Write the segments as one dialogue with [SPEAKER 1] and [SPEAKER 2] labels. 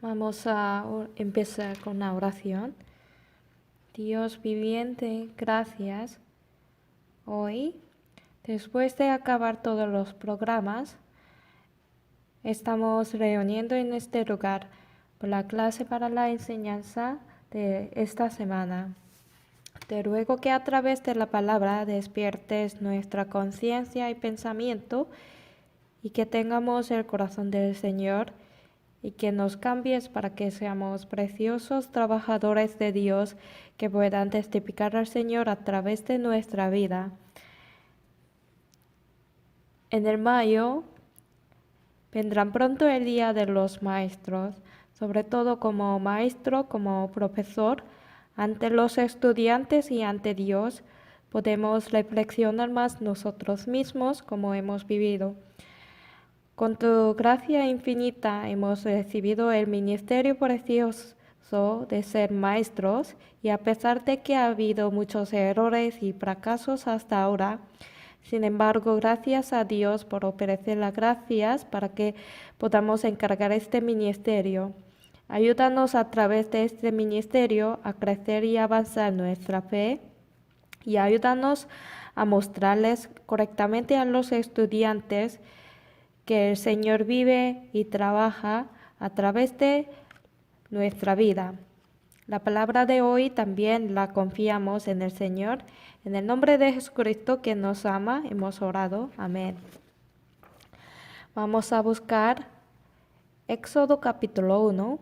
[SPEAKER 1] Vamos a empezar con una oración. Dios viviente, gracias. Hoy, después de acabar todos los programas, estamos reuniendo en este lugar por la clase para la enseñanza de esta semana. Te ruego que a través de la palabra despiertes nuestra conciencia y pensamiento y que tengamos el corazón del Señor y que nos cambies para que seamos preciosos trabajadores de Dios que puedan testificar al Señor a través de nuestra vida. En el mayo vendrán pronto el Día de los Maestros, sobre todo como maestro, como profesor, ante los estudiantes y ante Dios, podemos reflexionar más nosotros mismos como hemos vivido. Con tu gracia infinita hemos recibido el ministerio precioso de ser maestros y a pesar de que ha habido muchos errores y fracasos hasta ahora, sin embargo, gracias a Dios por ofrecer las gracias para que podamos encargar este ministerio. Ayúdanos a través de este ministerio a crecer y avanzar nuestra fe y ayúdanos a mostrarles correctamente a los estudiantes que el Señor vive y trabaja a través de nuestra vida. La palabra de hoy también la confiamos en el Señor. En el nombre de Jesucristo que nos ama, hemos orado. Amén. Vamos a buscar Éxodo capítulo 1.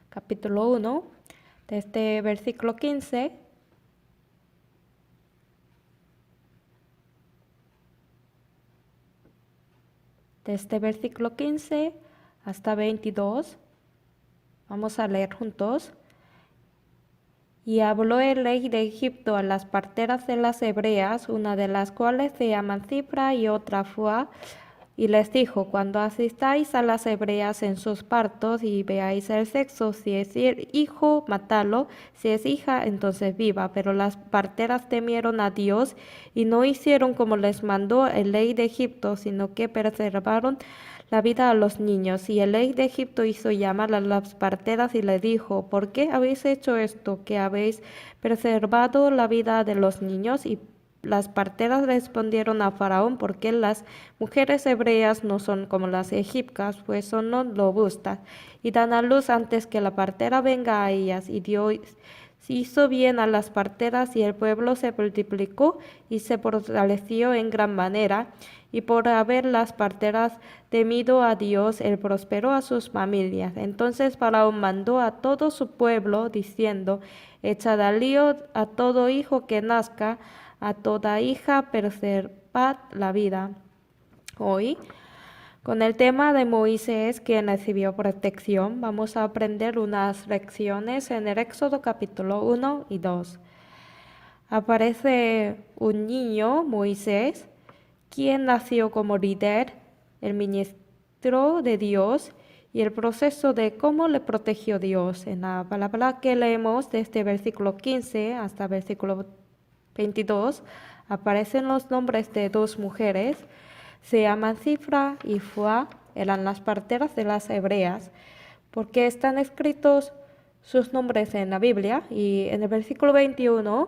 [SPEAKER 1] Capítulo 1, desde versículo 15. Desde versículo 15 hasta 22, vamos a leer juntos. Y habló el rey de Egipto a las parteras de las hebreas, una de las cuales se llaman Cifra y otra Fua, y les dijo: cuando asistáis a las hebreas en sus partos y veáis el sexo, si es hijo, matadlo; si es hija, entonces viva. Pero las parteras temieron a Dios y no hicieron como les mandó el rey de Egipto, sino que preservaron la vida a los niños. Y el rey de Egipto hizo llamar a las parteras y le dijo: ¿por qué habéis hecho esto, que habéis preservado la vida de los niños? Y las parteras respondieron a Faraón: porque las mujeres hebreas no son como las egipcias, pues son no robustas, y dan a luz antes que la partera venga a ellas. Y Dios hizo bien a las parteras, y el pueblo se multiplicó y se fortaleció en gran manera. Y por haber las parteras temido a Dios, él prosperó a sus familias. Entonces Faraón mandó a todo su pueblo, diciendo: echad al lío a todo hijo que nazca, a toda hija preservad la vida. Hoy, con el tema de Moisés, quien recibió protección, vamos a aprender unas lecciones en el Éxodo capítulo 1 y 2. Aparece un niño, Moisés, quien nació como líder, el ministro de Dios, y el proceso de cómo le protegió Dios. En la palabra que leemos desde versículo 15 hasta versículo 22, aparecen los nombres de dos mujeres. Se llaman Cifra y Fua, eran las parteras de las hebreas, porque están escritos sus nombres en la Biblia. Y en el versículo 21,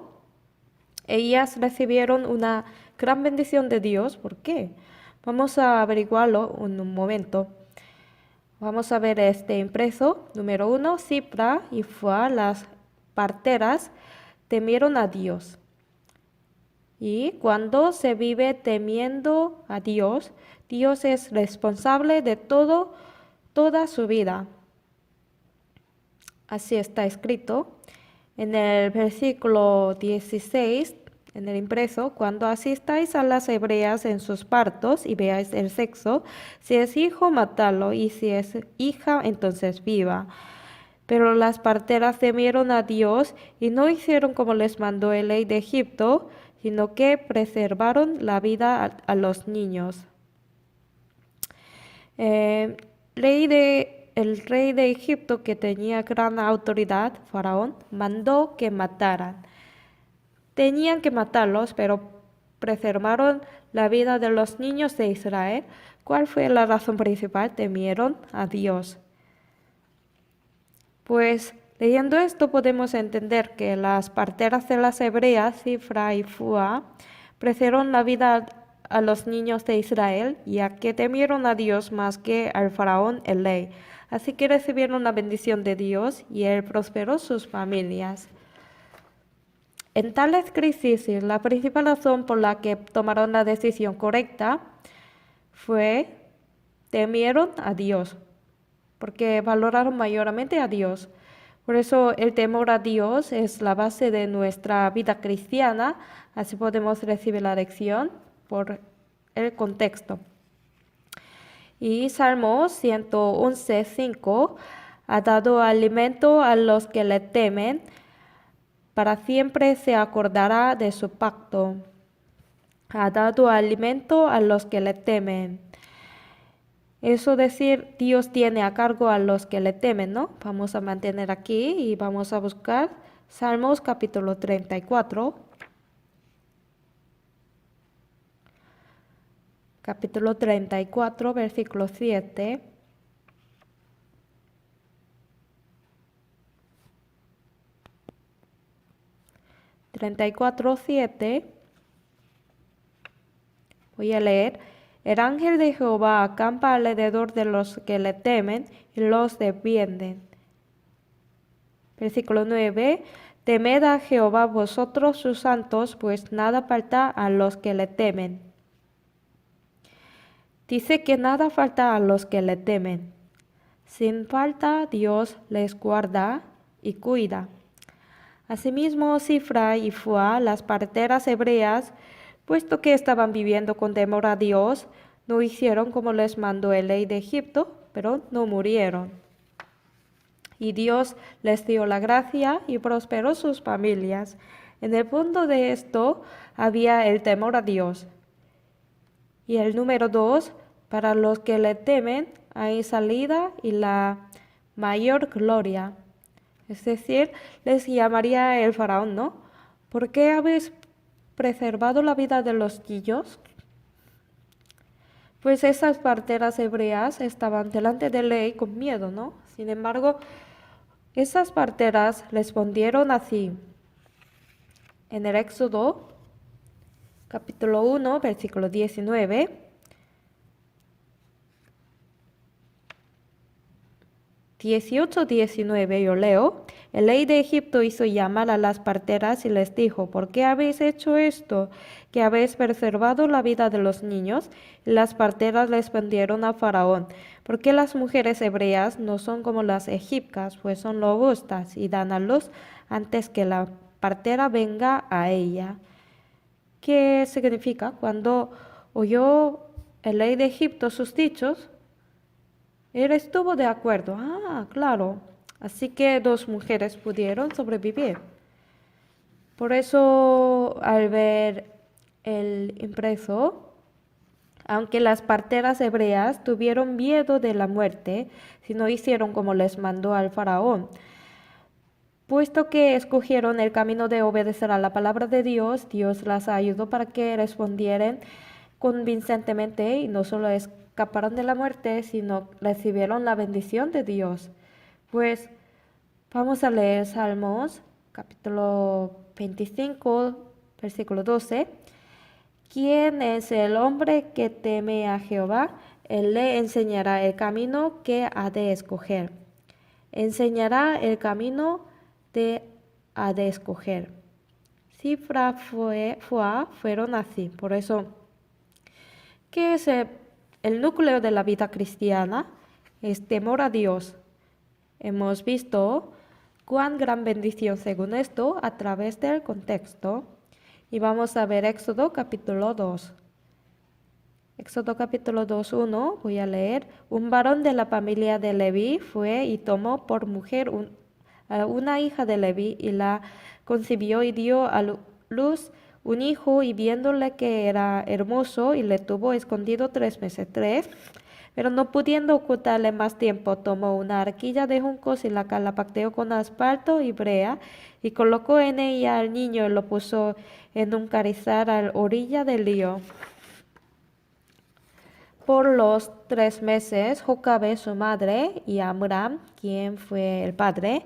[SPEAKER 1] ellas recibieron una gran bendición de Dios. ¿Por qué? Vamos a averiguarlo en un momento. Vamos a ver este impreso. Número 1, Cifra y Fua, las parteras, temieron a Dios. Y cuando se vive temiendo a Dios, Dios es responsable de toda su vida. Así está escrito en el versículo 16, en el impreso: cuando asistáis a las hebreas en sus partos y veáis el sexo, si es hijo, matadlo, y si es hija, entonces viva. Pero las parteras temieron a Dios y no hicieron como les mandó el rey de Egipto, sino que preservaron la vida a los niños. El rey de Egipto, que tenía gran autoridad, Faraón, mandó que mataran. Tenían que matarlos, pero preservaron la vida de los niños de Israel. ¿Cuál fue la razón principal? Temieron a Dios. Pues leyendo esto podemos entender que las parteras de las hebreas, Sifra y Fua, ofrecieron la vida a los niños de Israel, ya que temieron a Dios más que al faraón, el rey. Así que recibieron la bendición de Dios y él prosperó sus familias. En tales crisis, la principal razón por la que tomaron la decisión correcta fue temieron a Dios, porque valoraron mayormente a Dios. Por eso el temor a Dios es la base de nuestra vida cristiana, así podemos recibir la lección por el contexto. Y Salmo 111:5 ha dado alimento a los que le temen, para siempre se acordará de su pacto. Ha dado alimento a los que le temen. Eso decir, Dios tiene a cargo a los que le temen, ¿no? Vamos a mantener aquí y vamos a buscar Salmos capítulo 34. Capítulo 34, versículo 7. Voy a leer. El ángel de Jehová acampa alrededor de los que le temen y los defienden. Versículo 9. Temed a Jehová vosotros sus santos, pues nada falta a los que le temen. Dice que nada falta a los que le temen. Sin falta Dios les guarda y cuida. Asimismo, Sifra y Fua, las parteras hebreas, puesto que estaban viviendo con temor a Dios, no hicieron como les mandó el rey de Egipto, pero no murieron. Y Dios les dio la gracia y prosperó sus familias. En el fondo de esto había el temor a Dios. Y el número 2, para los que le temen, hay salida y la mayor gloria. Es decir, les llamaría el faraón, ¿no? ¿Por qué habéis preservado la vida de los niños? Pues esas parteras hebreas estaban delante del rey con miedo, ¿no? Sin embargo, esas parteras respondieron así. En el Éxodo, capítulo 1, versículo 19. 18-19 yo leo. El rey de Egipto hizo llamar a las parteras y les dijo, ¿por qué habéis hecho esto? ¿Que habéis preservado la vida de los niños? Y las parteras respondieron a Faraón, porque las mujeres hebreas no son como las egipcias, pues son robustas y dan a luz antes que la partera venga a ella. ¿Qué significa? Cuando oyó el rey de Egipto sus dichos, él estuvo de acuerdo. Claro. Así que 2 mujeres pudieron sobrevivir. Por eso, al ver el impreso, aunque las parteras hebreas tuvieron miedo de la muerte, si no hicieron como les mandó al faraón, puesto que escogieron el camino de obedecer a la palabra de Dios, Dios las ayudó para que respondieran convincentemente y no solo escaparon de la muerte, sino recibieron la bendición de Dios. Pues vamos a leer Salmos, capítulo 25, versículo 12. ¿Quién es el hombre que teme a Jehová? Él le enseñará el camino que ha de escoger. Enseñará el camino que ha de escoger. Sifra, Fua fueron así. Por eso, ¿qué es el núcleo de la vida cristiana? Es temor a Dios. Hemos visto cuán gran bendición según esto a través del contexto. Y vamos a ver Éxodo capítulo 2. Éxodo capítulo 2:1, voy a leer. Un varón de la familia de Leví fue y tomó por mujer una hija de Leví y la concibió y dio a luz un hijo y viéndole que era hermoso y le tuvo escondido 3 meses. Pero no pudiendo ocultarle más tiempo, tomó una arquilla de juncos y la calapateó con asfalto y brea, y colocó en ella al niño y lo puso en un carrizal a la orilla del río. Por los 3 meses, Jocabe, su madre, y Amram, quien fue el padre,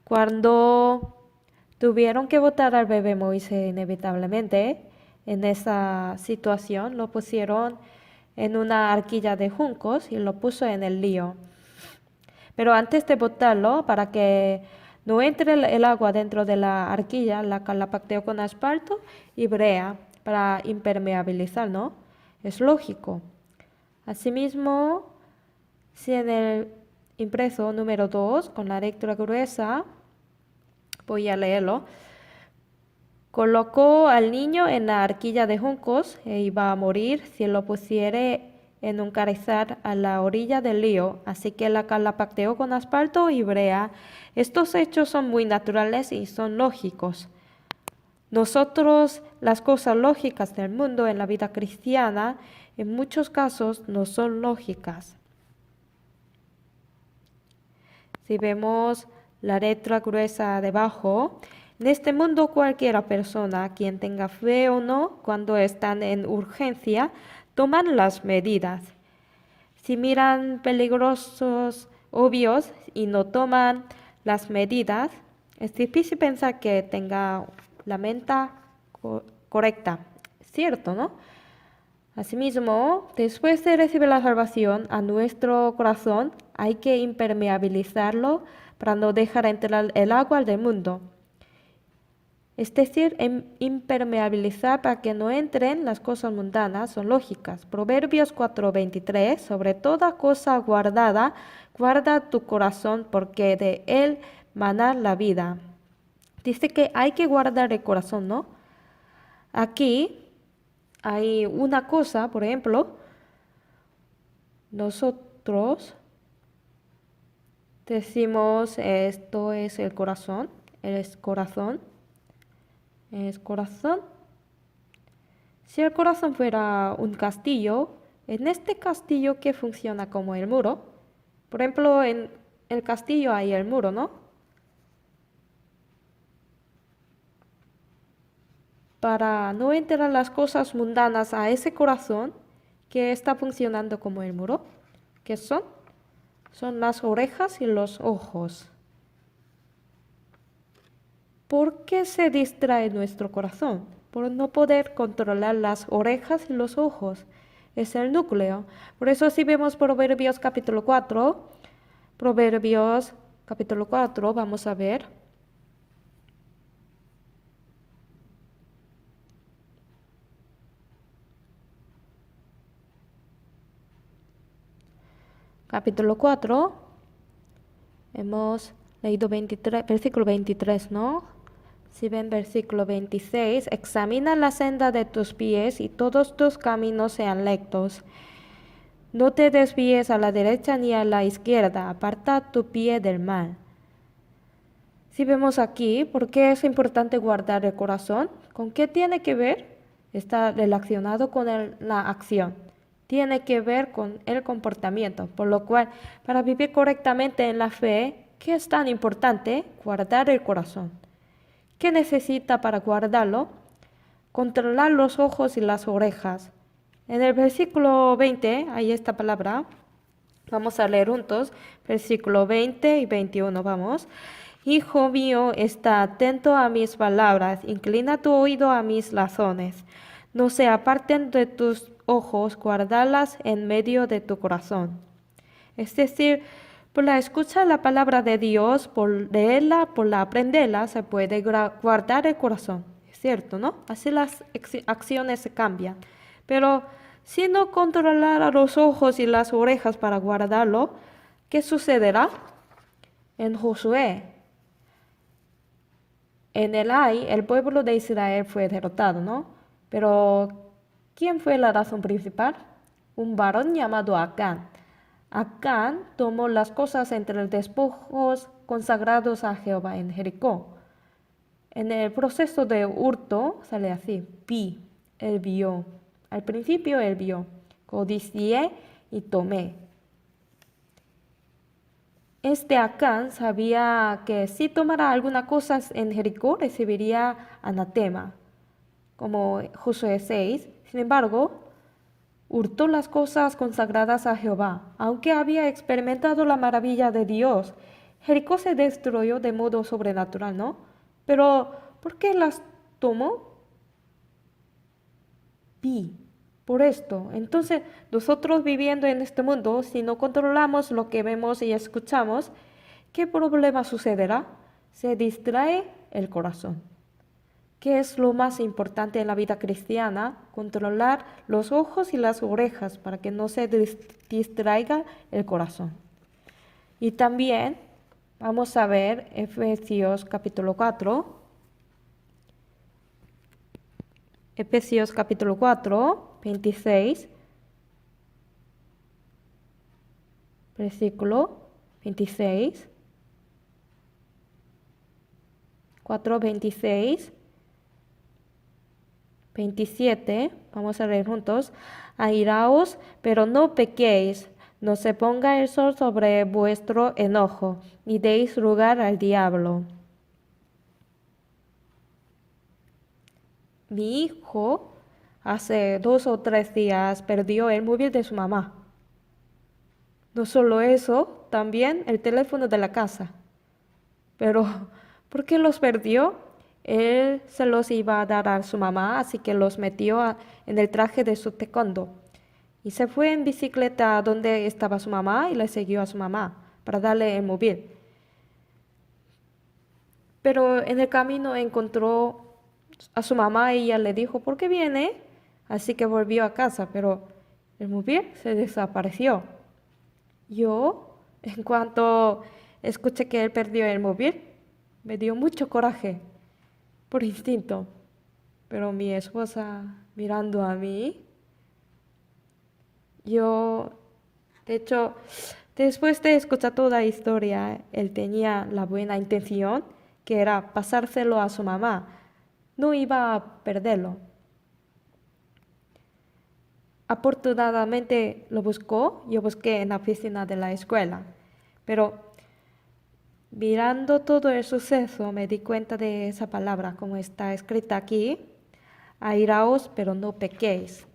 [SPEAKER 1] cuando tuvieron que botar al bebé Moisés inevitablemente, en esa situación lo pusieron en una arquilla de juncos y lo puso en el río. Pero antes de botarlo, para que no entre el agua dentro de la arquilla, la calapacteó con asfalto y brea para impermeabilizar, ¿no? Es lógico. Asimismo, si en el impreso número 2, con la lectura gruesa, voy a leerlo, colocó al niño en la arquilla de juncos e iba a morir si lo pusiere en un carrizal a la orilla del río, así que la calapacteó con asfalto y brea. Estos hechos son muy naturales y son lógicos. Nosotros, las cosas lógicas del mundo en la vida cristiana, en muchos casos no son lógicas. Si vemos la letra gruesa debajo, en este mundo cualquier persona, quien tenga fe o no, cuando están en urgencia, toman las medidas. Si miran peligrosos obvios y no toman las medidas, es difícil pensar que tenga la mente correcta. ¿Cierto, no? Asimismo, después de recibir la salvación a nuestro corazón, hay que impermeabilizarlo para no dejar entrar el agua del mundo. Es decir, impermeabilizar para que no entren las cosas mundanas son lógicas. Proverbios 4:23, sobre toda cosa guardada, guarda tu corazón porque de él mana la vida. Dice que hay que guardar el corazón, ¿no? Aquí hay una cosa, por ejemplo, nosotros decimos esto es el corazón, es corazón. Es corazón. Si el corazón fuera un castillo, en este castillo que funciona como el muro, por ejemplo, en el castillo hay el muro, ¿no? Para no entrar las cosas mundanas a ese corazón que está funcionando como el muro, ¿qué son? Son las orejas y los ojos. ¿Por qué se distrae nuestro corazón? Por no poder controlar las orejas y los ojos. Es el núcleo. Por eso si vemos Proverbios capítulo 4, vamos a ver. Capítulo 4, hemos leído versículo 23, ¿no? Si ven versículo 26, examina la senda de tus pies y todos tus caminos sean rectos. No te desvíes a la derecha ni a la izquierda, aparta tu pie del mal. Si vemos aquí, ¿por qué es importante guardar el corazón? ¿Con qué tiene que ver? Está relacionado con la acción. Tiene que ver con el comportamiento, por lo cual, para vivir correctamente en la fe, ¿qué es tan importante? Guardar el corazón. ¿Qué necesita para guardarlo? Controlar los ojos y las orejas. En el versículo 20 hay esta palabra. Vamos a leer juntos. Versículo 20 y 21, vamos. Hijo mío, está atento a mis palabras, inclina tu oído a mis razones. No se aparten de tus ojos, guárdalas en medio de tu corazón. Es decir, por la escucha de la palabra de Dios, por leerla, por la aprenderla, se puede guardar el corazón. Es cierto, ¿no? Así las acciones se cambian. Pero si no controlara los ojos y las orejas para guardarlo, ¿qué sucederá? En Josué, en el Ai, el pueblo de Israel fue derrotado, ¿no? Pero, ¿quién fue la razón principal? Un varón llamado Acán. Acán tomó las cosas entre los despojos consagrados a Jehová en Jericó. En el proceso de hurto sale así, él vio. Al principio él vio, codicié y tomé. Este Acán sabía que si tomara alguna cosa en Jericó recibiría anatema, como Josué 6. Sin embargo, hurtó las cosas consagradas a Jehová, aunque había experimentado la maravilla de Dios. Jericó se destruyó de modo sobrenatural, ¿no? Pero, ¿por qué las tomó? Vi. Por esto, entonces nosotros viviendo en este mundo, si no controlamos lo que vemos y escuchamos, ¿qué problema sucederá? Se distrae el corazón. ¿Qué es lo más importante en la vida cristiana? Controlar los ojos y las orejas para que no se distraiga el corazón. Y también vamos a ver Efesios capítulo 4. Efesios capítulo 4, 26, versículo 26, 4, 26, 27, vamos a leer juntos. Airaos, pero no pequéis, no se ponga el sol sobre vuestro enojo, ni deis lugar al diablo. Mi hijo hace 2 o 3 días perdió el móvil de su mamá. No solo eso, también el teléfono de la casa. Pero, ¿por qué los perdió? Él se los iba a dar a su mamá, así que los metió en el traje de su taekwondo. Y se fue en bicicleta a donde estaba su mamá y le siguió a su mamá para darle el móvil. Pero en el camino encontró a su mamá y ella le dijo, ¿por qué viene? Así que volvió a casa, pero el móvil se desapareció. Yo, en cuanto escuché que él perdió el móvil, me dio mucho coraje, por instinto. Pero mi esposa mirando a mí, de hecho, después de escuchar toda la historia, él tenía la buena intención, que era pasárselo a su mamá. No iba a perderlo. Afortunadamente lo buscó, yo busqué en la oficina de la escuela, pero mirando todo el suceso me di cuenta de esa palabra, como está escrita aquí, airaos pero no pequéis.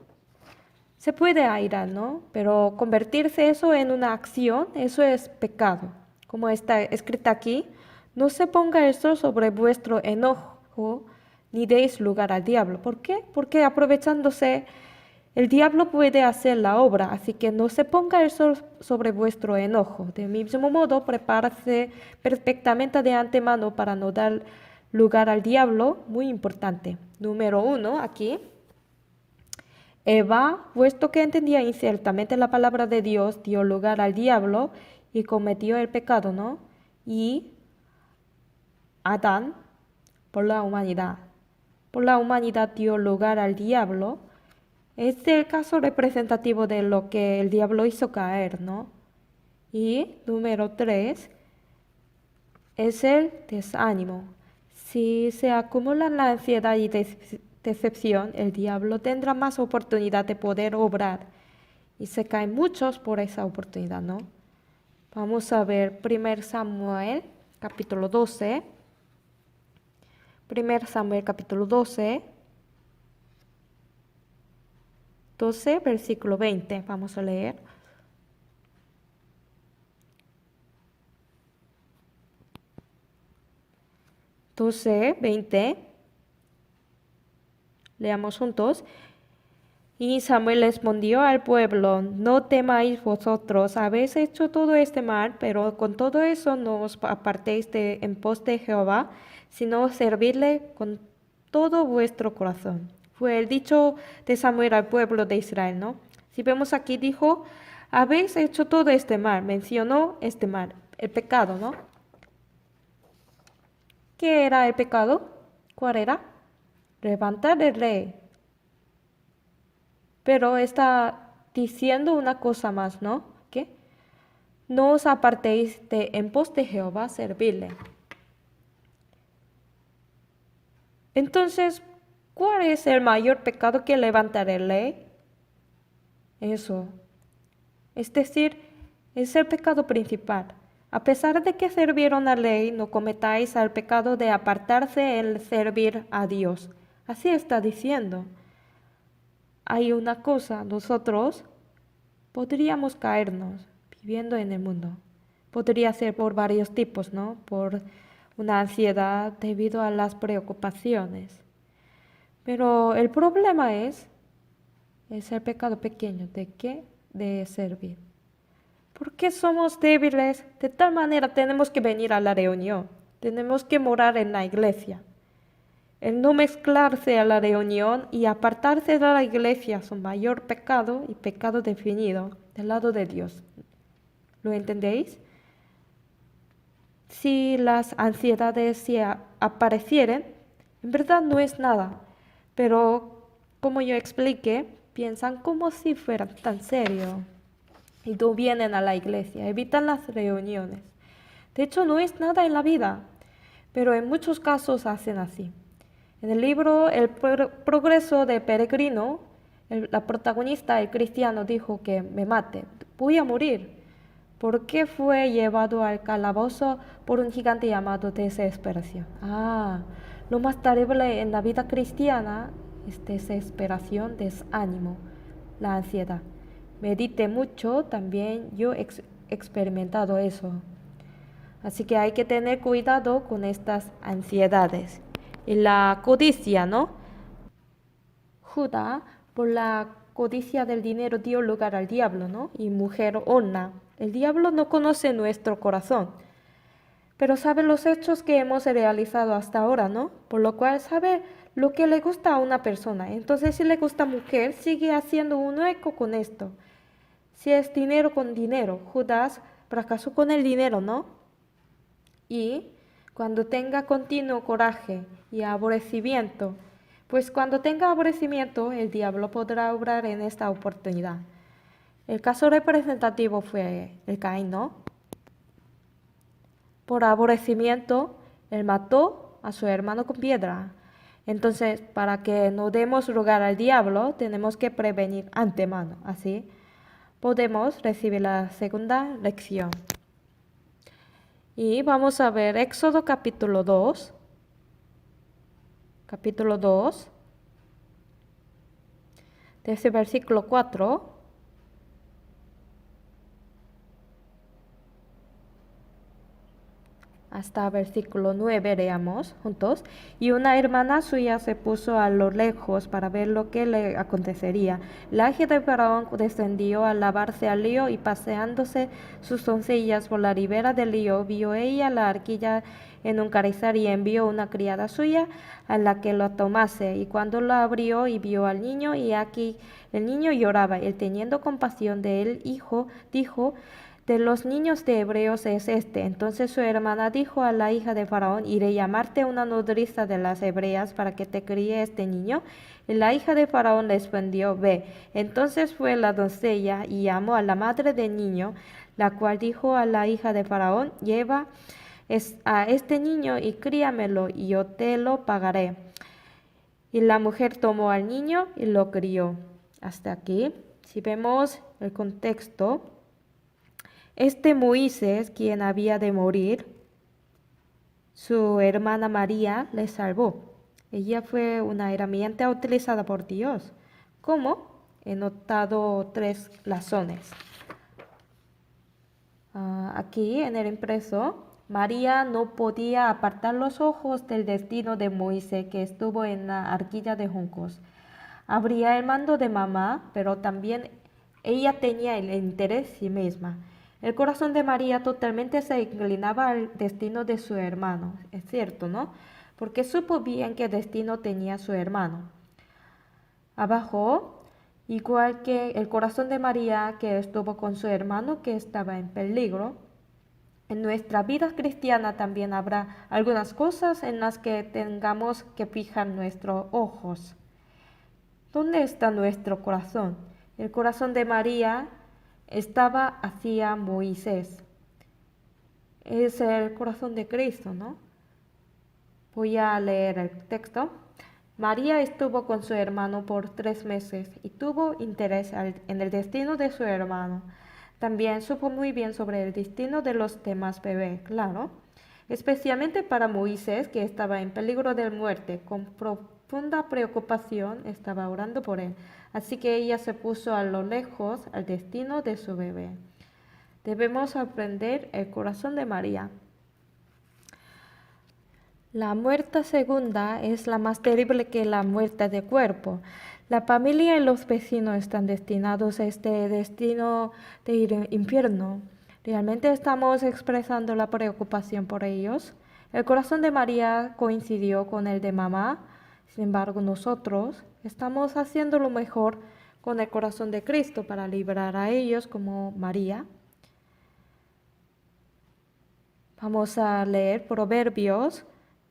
[SPEAKER 1] Se puede airar, ¿no? Pero convertirse eso en una acción, eso es pecado. Como está escrita aquí, no se ponga el sol sobre vuestro enojo, ni deis lugar al diablo. ¿Por qué? Porque aprovechándose, el diablo puede hacer la obra, así que no se ponga el sol sobre vuestro enojo. De mismo modo, prepárase perfectamente de antemano para no dar lugar al diablo, muy importante. Número 1, aquí. Eva, puesto que entendía inciertamente la palabra de Dios, dio lugar al diablo y cometió el pecado, ¿no? Y Adán, por la humanidad dio lugar al diablo. Es el caso representativo de lo que el diablo hizo caer, ¿no? Y número 3 es el desánimo. Si se acumulan la ansiedad y decepción, el diablo tendrá más oportunidad de poder obrar. Y se caen muchos por esa oportunidad, ¿no? Vamos a ver 1 Samuel, capítulo 12. 1 Samuel, capítulo 12. 12, versículo 20. Vamos a leer. Leamos juntos. Y Samuel respondió al pueblo, no temáis vosotros, habéis hecho todo este mal, pero con todo eso no os apartéis en pos de Jehová, sino servirle con todo vuestro corazón. Fue el dicho de Samuel al pueblo de Israel, ¿no? Si vemos aquí, dijo, habéis hecho todo este mal, mencionó este mal, el pecado, ¿no? ¿Qué era el pecado? ¿Cuál era? Levantar el rey. Pero está diciendo una cosa más, ¿no? ¿Qué? No os apartéis en pos de Jehová servirle. Entonces, ¿cuál es el mayor pecado que levantar el rey? Eso. Es decir, es el pecado principal. A pesar de que sirvieron a la ley, no cometáis el pecado de apartarse en servir a Dios. Así está diciendo. hay una cosa, nosotros podríamos caernos viviendo en el mundo. Podría ser por varios tipos, ¿no? Por una ansiedad debido a las preocupaciones. Pero el problema es el pecado pequeño. ¿De qué? De servir. ¿Por qué somos débiles? De tal manera tenemos que venir a la reunión. Tenemos que morar en la iglesia. El no mezclarse a la reunión y apartarse de la iglesia es un mayor pecado y pecado definido del lado de Dios. ¿Lo entendéis? Si las ansiedades se aparecieran, en verdad no es nada, pero como yo expliqué, piensan como si fueran tan serio y no vienen a la iglesia, evitan las reuniones. De hecho, no es nada en la vida, pero en muchos casos hacen así. En el libro El progreso de Peregrino, la protagonista, el cristiano, dijo que me mate, voy a morir. ¿Por qué fue llevado al calabozo por un gigante llamado desesperación? Lo más terrible en la vida cristiana es desesperación, desánimo, la ansiedad. Medite mucho, también yo he experimentado eso. Así que hay que tener cuidado con estas ansiedades. Y la codicia, ¿no? Judá, por la codicia del dinero, dio lugar al diablo, ¿no? Y mujer Orna. El diablo no conoce nuestro corazón, pero sabe los hechos que hemos realizado hasta ahora, ¿no? Por lo cual sabe lo que le gusta a una persona. Entonces, si le gusta mujer, sigue haciendo un eco con esto. Si es dinero con dinero, Judas fracasó con el dinero, ¿no? Y cuando tenga continuo coraje y aborrecimiento, pues cuando tenga aborrecimiento, el diablo podrá obrar en esta oportunidad. El caso representativo fue el Caín, ¿no? Por aborrecimiento, él mató a su hermano con piedra. Entonces, para que no demos lugar al diablo, tenemos que prevenir antemano. Así podemos recibir la segunda lección. Y vamos a ver Éxodo capítulo 2. Capítulo 2. Desde versículo 4. Hasta versículo 9 leamos juntos. Y una hermana suya se puso a lo lejos para ver lo que le acontecería. La hija de Faraón descendió a lavarse al río y paseándose sus doncellas por la ribera del río, vio ella la arquilla en un carrizal y envió una criada suya a la que lo tomase. Y cuando lo abrió y vio al niño, y aquí el niño lloraba, él teniendo compasión de él, dijo: de los niños de hebreos es este. Entonces su hermana dijo a la hija de Faraón: iré llamarte una nodriza de las hebreas para que te críe este niño. Y la hija de Faraón respondió: ve. Entonces fue la doncella y llamó a la madre del niño, la cual dijo a la hija de Faraón: lleva a este niño y críamelo, y yo te lo pagaré. Y la mujer tomó al niño y lo crió. Hasta aquí, si vemos el contexto, Moisés, quien había de morir, su hermana María le salvó. Ella fue una herramienta utilizada por Dios. ¿Cómo? He notado 3 razones. Aquí en el impreso, María no podía apartar los ojos del destino de Moisés, que estuvo en la arquilla de juncos. Habría el mando de mamá, pero también ella tenía el interés en sí misma. El corazón de María totalmente se inclinaba al destino de su hermano, es cierto, ¿no? Porque supo bien qué destino tenía su hermano. Abajo, igual que el corazón de María, que estuvo con su hermano que estaba en peligro, en nuestra vida cristiana también habrá algunas cosas en las que tengamos que fijar nuestros ojos. ¿Dónde está nuestro corazón? El corazón de María estaba hacia Moisés. Es el corazón de Cristo, ¿no? Voy a leer el texto. María estuvo con su hermano por 3 meses y tuvo interés en el destino de su hermano. También supo muy bien sobre el destino de los demás bebés, claro. Especialmente para Moisés, que estaba en peligro de muerte, profunda preocupación estaba orando por él. Así que ella se puso a lo lejos al destino de su bebé. Debemos aprender el corazón de María. La muerte segunda es la más terrible que la muerte de cuerpo. La familia y los vecinos están destinados a este destino de ir al infierno. ¿Realmente estamos expresando la preocupación por ellos? El corazón de María coincidió con el de mamá. Sin embargo, nosotros estamos haciendo lo mejor con el corazón de Cristo para librar a ellos como María. Vamos a leer Proverbios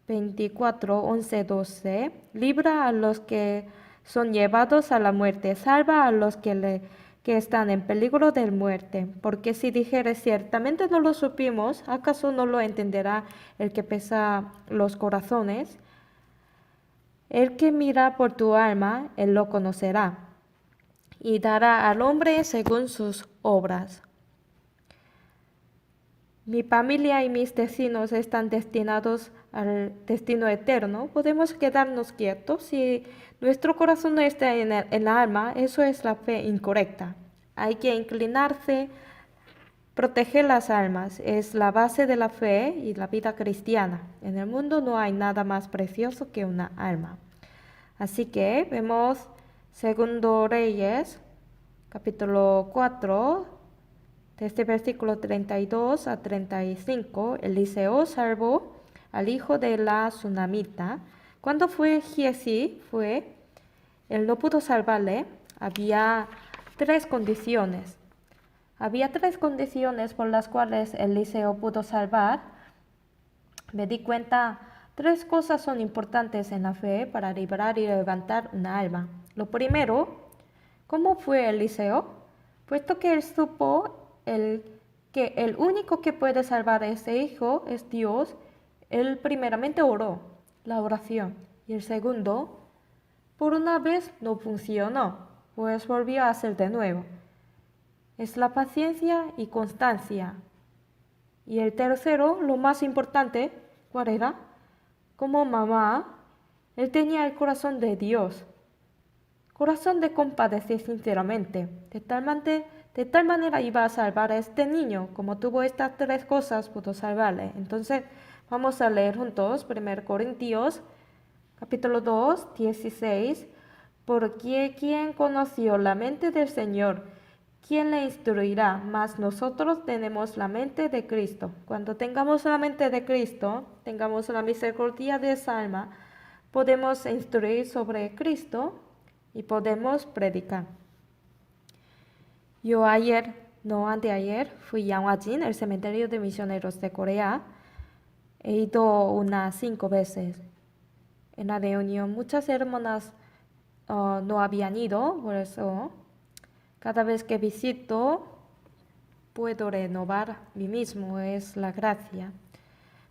[SPEAKER 1] 24, 11, 12. Libra a los que son llevados a la muerte, salva a los que están en peligro de muerte. Porque si dijeres ciertamente no lo supimos, ¿acaso no lo entenderá el que pesa los corazones? El que mira por tu alma, él lo conocerá, y dará al hombre según sus obras. Mi familia y mis vecinos están destinados al destino eterno. Podemos quedarnos quietos si nuestro corazón no está en el alma. Eso es la fe incorrecta. Hay que inclinarse, proteger las almas. Es la base de la fe y la vida cristiana. En el mundo no hay nada más precioso que una alma. Así que vemos Segundo Reyes, capítulo 4, desde versículo 32 a 35, Eliseo salvó al hijo de la Sunamita. Cuando fue Giezi, él no pudo salvarle. Había tres condiciones. Había tres condiciones por las cuales Eliseo pudo salvar. Me di cuenta, tres cosas son importantes en la fe para librar y levantar una alma. Lo primero, ¿cómo fue Eliseo? Puesto que él supo que el único que puede salvar a ese hijo es Dios, él primeramente oró, la oración. Y el segundo, por una vez no funcionó, pues volvió a hacer de nuevo. Es la paciencia y constancia. Y el tercero, lo más importante, ¿cuál era? Como mamá, él tenía el corazón de Dios. Corazón de compadecer sinceramente. De tal manera iba a salvar a este niño. Como tuvo estas tres cosas, pudo salvarle. Entonces, vamos a leer juntos 1 Corintios, capítulo 2, 16. Porque ¿quién conoció la mente del Señor? ¿Quién le instruirá? Mas nosotros tenemos la mente de Cristo. Cuando tengamos la mente de Cristo, tengamos la misericordia de esa alma, podemos instruir sobre Cristo y podemos predicar. Yo anteayer, fui a Hwajin, el cementerio de misioneros de Corea. He ido unas 5 veces. En la reunión muchas hermanas no habían ido, por eso cada vez que visito puedo renovar mí mismo, es la gracia.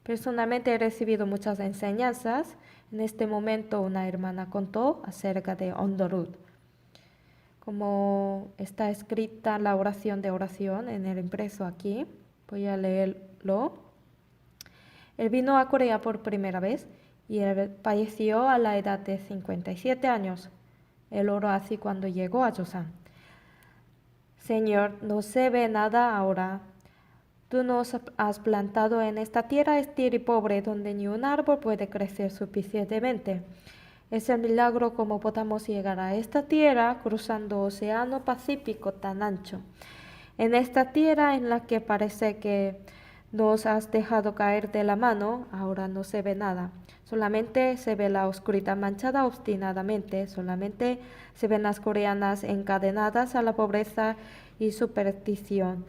[SPEAKER 1] Personalmente he recibido muchas enseñanzas. En este momento una hermana contó acerca de Ondorud. Como está escrita la oración de oración en el impreso aquí, voy a leerlo. Él vino a Corea por primera vez y él falleció a la edad de 57 años. Él oró así cuando llegó a Joseon. Señor, no se ve nada ahora. Tú nos has plantado en esta tierra estéril y pobre donde ni un árbol puede crecer suficientemente. Es el milagro como podamos llegar a esta tierra cruzando Océano Pacífico tan ancho. En esta tierra en la que parece que nos has dejado caer de la mano, ahora no se ve nada. Solamente se ve la oscuridad manchada obstinadamente, solamente se ven las coreanas encadenadas a la pobreza y superstición.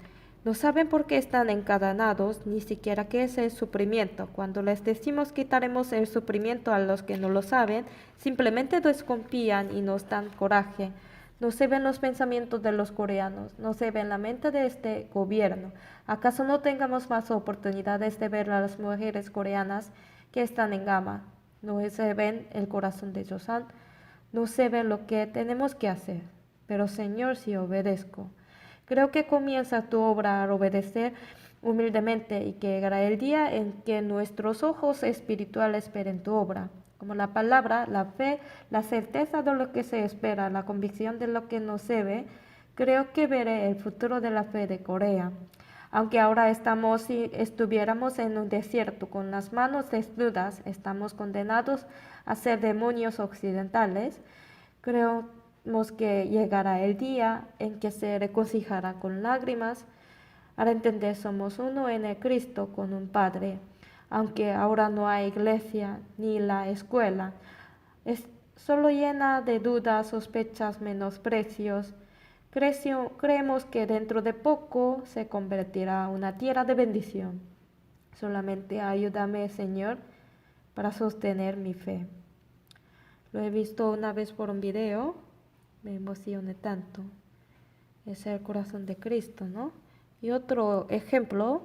[SPEAKER 1] No saben por qué están encadenados, ni siquiera qué es el sufrimiento. Cuando les decimos quitaremos el sufrimiento a los que no lo saben, simplemente desconfían y nos dan coraje. No se ven los pensamientos de los coreanos, no se ve la mente de este gobierno. ¿Acaso no tengamos más oportunidades de ver a las mujeres coreanas que están en gama? No se ven el corazón de Joseon, no se ve lo que tenemos que hacer. Pero Señor, si obedezco. Creo que comienza tu obra a obedecer humildemente y que llegará el día en que nuestros ojos espirituales veren tu obra. como la palabra, la fe, la certeza de lo que se espera, la convicción de lo que no se ve, creo que veré el futuro de la fe de Corea. Aunque ahora estamos, si estuviéramos en un desierto con las manos desnudas, estamos condenados a ser demonios occidentales, creemos que llegará el día en que se regocijará con lágrimas. Al entender somos uno en el Cristo con un Padre. Aunque ahora no hay iglesia ni la escuela, es solo llena de dudas, sospechas, menosprecios. Creemos que dentro de poco se convertirá en una tierra de bendición. Solamente ayúdame, Señor, para sostener mi fe. Lo he visto una vez por un video, me emocioné tanto. Es el corazón de Cristo, ¿no? Y otro ejemplo,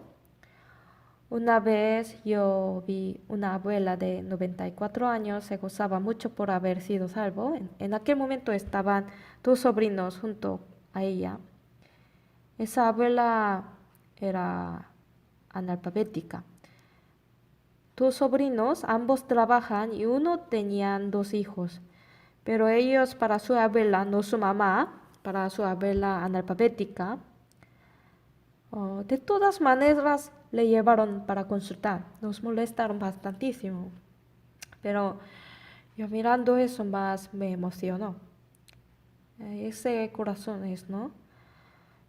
[SPEAKER 1] una vez yo vi una abuela de 94 años, se gozaba mucho por haber sido salvo. En aquel momento estaban dos sobrinos junto a ella. Esa abuela era analfabética. Dos sobrinos, ambos trabajan y uno tenían dos hijos. Pero ellos para su abuela, no su mamá, para su abuela analfabética, de todas maneras le llevaron para consultar. Nos molestaron bastantísimo. Pero yo mirando eso más me emocionó. Ese corazón es, ¿no?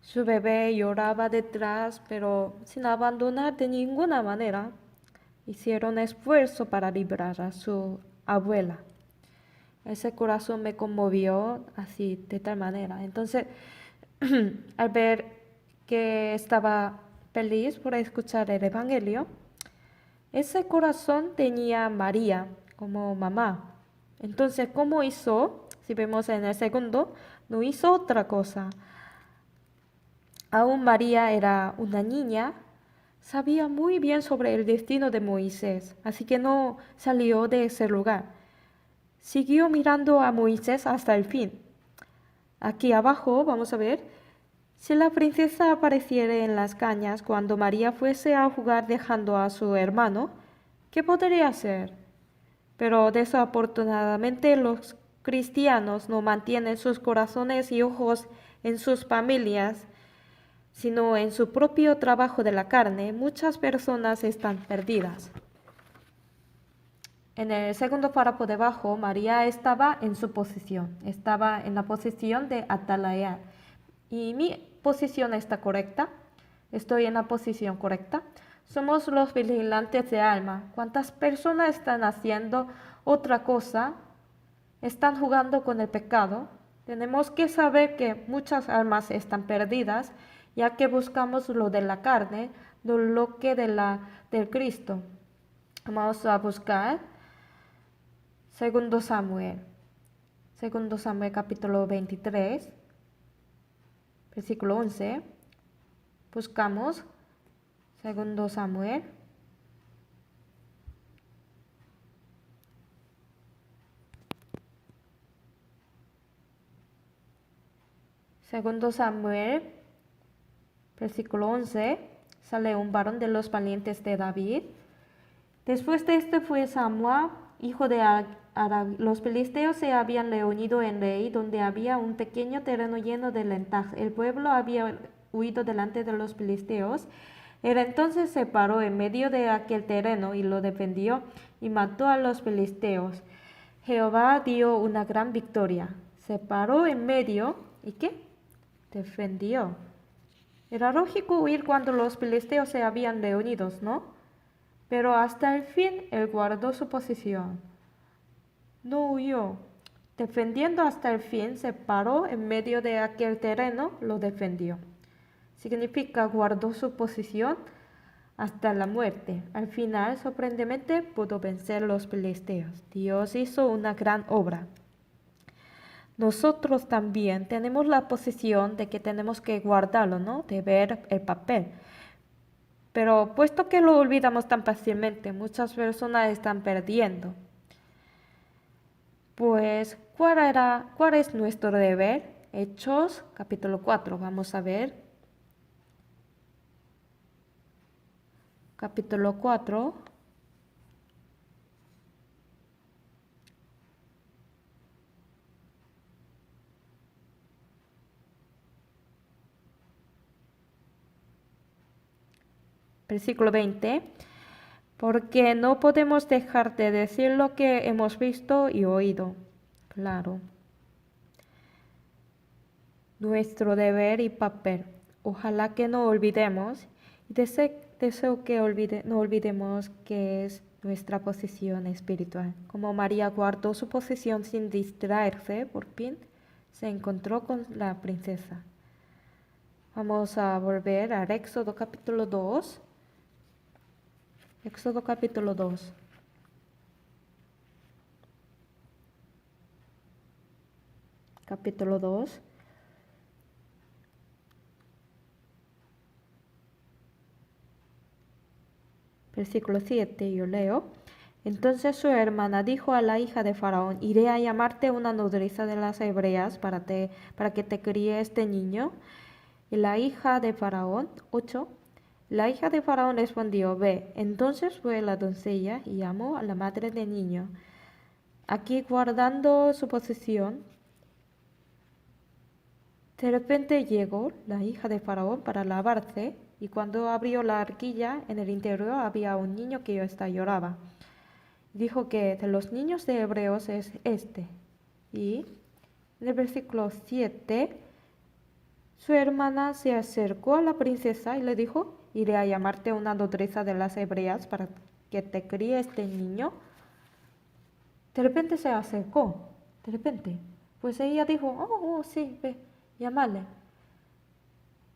[SPEAKER 1] Su bebé lloraba detrás, pero sin abandonar de ninguna manera. Hicieron esfuerzo para librar a su abuela. Ese corazón me conmovió así, de tal manera. Entonces, al ver que estaba feliz por escuchar el Evangelio, ese corazón tenía a María como mamá. Entonces, ¿cómo hizo? Si vemos en el segundo, no hizo otra cosa. Aún María era una niña, sabía muy bien sobre el destino de Moisés, así que no salió de ese lugar. Siguió mirando a Moisés hasta el fin. Aquí abajo vamos a ver, si la princesa apareciera en las cañas cuando María fuese a jugar dejando a su hermano, ¿qué podría hacer? Pero desafortunadamente los cristianos no mantienen sus corazones y ojos en sus familias, sino en su propio trabajo de la carne. Muchas personas están perdidas. En el segundo párrafo debajo, María estaba en su posición, estaba en la posición de atalaya. ¿Y mi posición está correcta? ¿Estoy en la posición correcta? Somos los vigilantes de alma. ¿Cuántas personas están haciendo otra cosa? ¿Están jugando con el pecado? Tenemos que saber que muchas almas están perdidas, ya que buscamos lo de la carne, no lo que del Cristo. Vamos a buscar Segundo Samuel capítulo 23, versículo 11. Buscamos Segundo Samuel. Segundo Samuel, versículo 11. Sale un varón de los valientes de David. Después de este fue Samuel, hijo de los filisteos se habían reunido en Rei, donde había un pequeño terreno lleno de lentas. El pueblo había huido delante de los filisteos. Él entonces se paró en medio de aquel terreno y lo defendió y mató a los filisteos. Jehová dio una gran victoria. Se paró en medio y ¿qué? Defendió. Era lógico huir cuando los filisteos se habían reunido, ¿no? Pero hasta el fin él guardó su posición. No huyó. Defendiendo hasta el fin, se paró en medio de aquel terreno, lo defendió. Significa guardó su posición hasta la muerte. Al final, sorprendentemente, pudo vencer a los filisteos. Dios hizo una gran obra. Nosotros también tenemos la posición de que tenemos que guardarlo, ¿no? De ver el papel. Pero puesto que lo olvidamos tan fácilmente, muchas personas están perdiendo. Pues, ¿cuál es nuestro deber? Hechos, capítulo 4, vamos a ver. Capítulo 4. Versículo 20. Porque no podemos dejar de decir lo que hemos visto y oído. Claro. Nuestro deber y papel. Ojalá que no olvidemos, y deseo que no olvidemos que es nuestra posición espiritual. Como María guardó su posición sin distraerse, por fin se encontró con la princesa. Vamos a volver al Éxodo capítulo 2. Éxodo capítulo 2. Capítulo 2. Versículo 7, yo leo. Entonces su hermana dijo a la hija de Faraón, iré a llamarte una nodriza de las hebreas para que te críe este niño. Y la hija de Faraón, 8, la hija de Faraón respondió, ve. Entonces fue la doncella y llamó a la madre del niño. Aquí guardando su posición, de repente llegó la hija de Faraón para lavarse, y cuando abrió la arquilla, en el interior había un niño que lloraba. Dijo que de los niños de hebreos es este. Y en el versículo 7, su hermana se acercó a la princesa y le dijo, iré a llamarte una nodriza de las hebreas para que te críe este niño. De repente se acercó, de repente. Pues ella dijo, oh, sí, ve, llámale.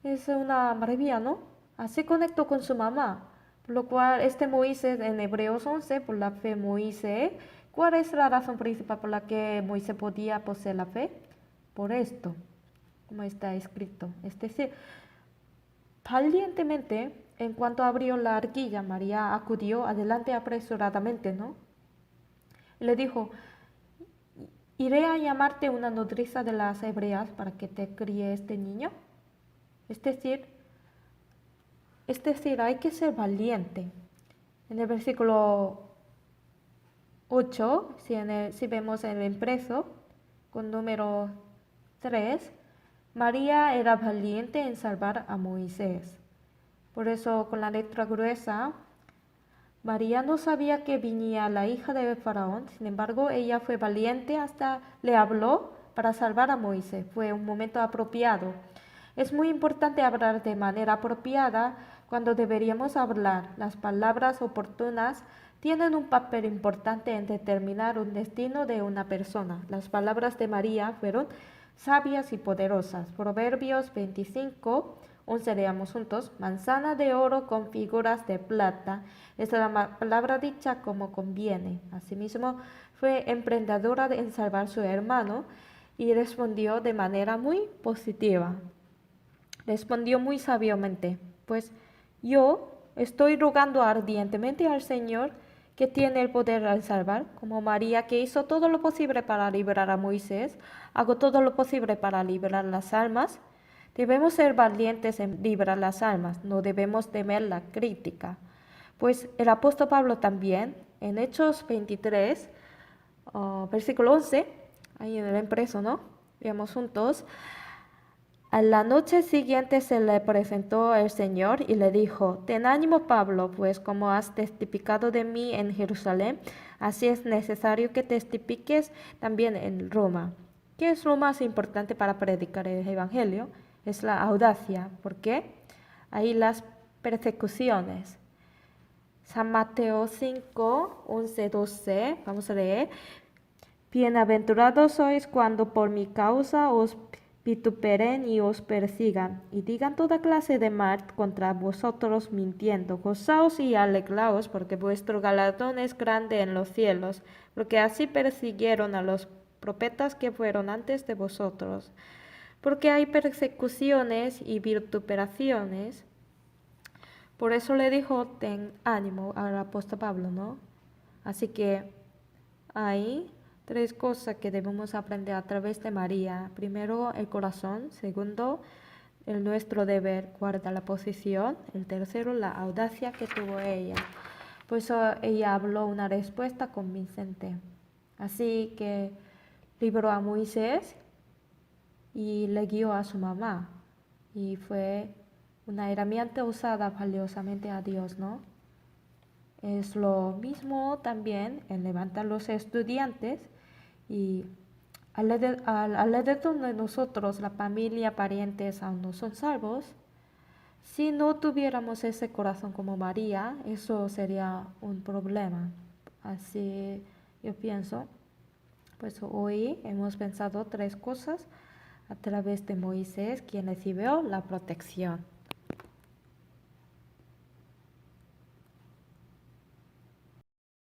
[SPEAKER 1] Es una maravilla, ¿no? Así conectó con su mamá. Por lo cual, este Moisés en Hebreos 11, por la fe Moisés, ¿cuál es la razón principal por la que Moisés podía poseer la fe? Por esto, como está escrito. Es decir, valientemente, en cuanto abrió la arquilla, María acudió adelante apresuradamente, ¿no? Le dijo, iré a llamarte una nodriza de las hebreas para que te críe este niño. Es decir, hay que ser valiente. En el versículo 8, si vemos el impreso, con número 3, María era valiente en salvar a Moisés. Por eso, con la letra gruesa, María no sabía que venía la hija de Faraón, sin embargo, ella fue valiente hasta le habló para salvar a Moisés. Fue un momento apropiado. Es muy importante hablar de manera apropiada cuando deberíamos hablar. Las palabras oportunas tienen un papel importante en determinar un destino de una persona. Las palabras de María fueron sabias y poderosas. Proverbios 25, 11 leamos juntos. Manzana de oro con figuras de plata. Es la palabra dicha como conviene. Asimismo, fue emprendedora en salvar a su hermano y respondió de manera muy positiva. Respondió muy sabiamente, pues yo estoy rogando ardientemente al Señor, que tiene el poder al salvar, como María, que hizo todo lo posible para liberar a Moisés, hago todo lo posible para liberar las almas. Debemos ser valientes en liberar las almas, no debemos temer la crítica. Pues el apóstol Pablo también, en Hechos 23, versículo 11, ahí en el impreso, ¿no? Veamos juntos. A la noche siguiente se le presentó el Señor y le dijo, ten ánimo, Pablo, pues como has testificado de mí en Jerusalén, así es necesario que testifiques también en Roma. ¿Qué es lo más importante para predicar el Evangelio? Es la audacia. ¿Por qué? Ahí las persecuciones. San Mateo 5, 11, 12, vamos a leer. Bienaventurados sois cuando por mi causa os vituperen y os persigan, y digan toda clase de mal contra vosotros mintiendo. Gozaos y alegraos, porque vuestro galardón es grande en los cielos, porque así persiguieron a los profetas que fueron antes de vosotros. Porque hay persecuciones y vituperaciones. Por eso le dijo, ten ánimo al apóstol Pablo, ¿no? Así que hay 3 cosas que debemos aprender a través de María. Primero, el corazón. Segundo, nuestro deber, guarda la posición. El tercero, la audacia que tuvo ella. Por eso ella habló una respuesta convincente. Así que liberó a Moisés y le guió a su mamá. Y fue una herramienta usada valiosamente a Dios, ¿no? Es lo mismo también en levantar los estudiantes y alrededor de nosotros, la familia, parientes aún no son salvos. Si no tuviéramos ese corazón como María, eso sería un problema. Así yo pienso. Pues hoy hemos pensado tres cosas a través de Moisés, quien recibió la protección.